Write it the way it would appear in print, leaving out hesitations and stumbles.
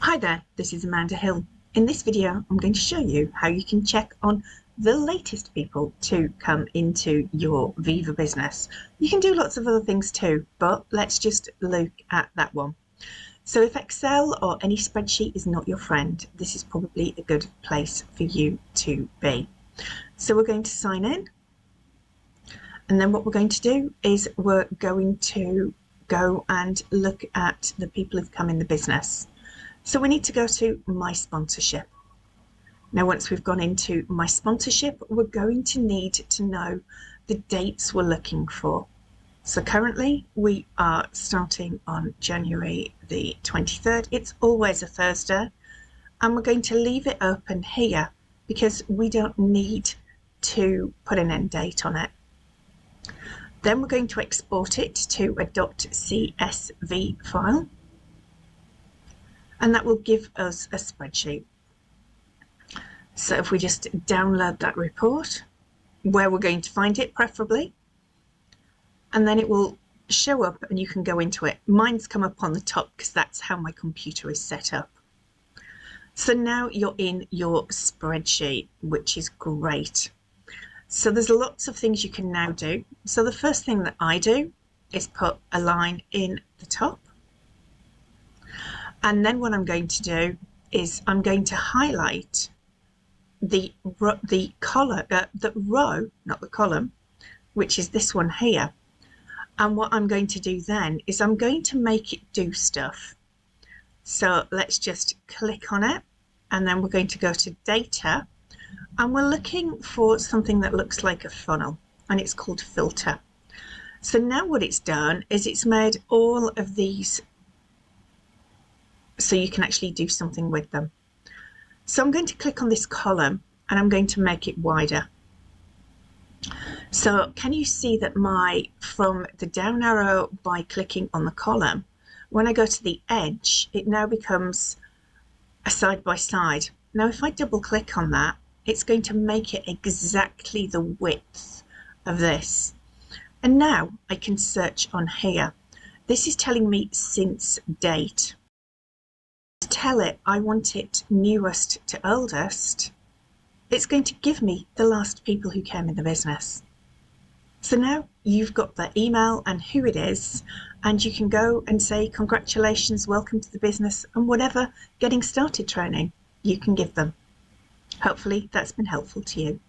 Hi there, this is Amanda Hill. In this video, I'm going to show you how you can check on the latest people to come into your Viva business. You can do lots of other things too, but let's just look at that one. So if Excel or any spreadsheet is not your friend, this is probably a good place for you to be. So we're going to sign in. And then what we're going to do is we're going to go and look at the people who've come in the business. So we need to go to My Sponsorship. Now, once we've gone into My Sponsorship, we're going to need to know the dates we're looking for. So currently we are starting on January the 23rd. It's always a Thursday. And we're going to leave it open here because we don't need to put an end date on it. Then we're going to export it to a .csv file. And that will give us a spreadsheet. So if we just download that report, where we're going to find it preferably, and then it will show up and you can go into it. Mine's come up on the top because that's how my computer is set up. So now you're in your spreadsheet, which is great. So there's lots of things you can now do. So the first thing that I do is put a line in the top. And then what I'm going to do is I'm going to highlight the row, not the column, which is this one here. And what I'm going to do then is I'm going to make it do stuff. So let's just click on it. And then we're going to go to data. And we're looking for something that looks like a funnel. And it's called filter. So now what it's done is it's made all of these so you can actually do something with them. So I'm going to click on this column and I'm going to make it wider. So can you see that from the down arrow by clicking on the column, when I go to the edge, it now becomes a side by side. Now if I double click on that, it's going to make it exactly the width of this. And now I can search on here. This is telling me since date. Tell it I want it newest to oldest, it's going to give me the last people who came in the business. So now you've got their email and who it is, and you can go and say congratulations, welcome to the business, and whatever getting started training you can give them. Hopefully that's been helpful to you.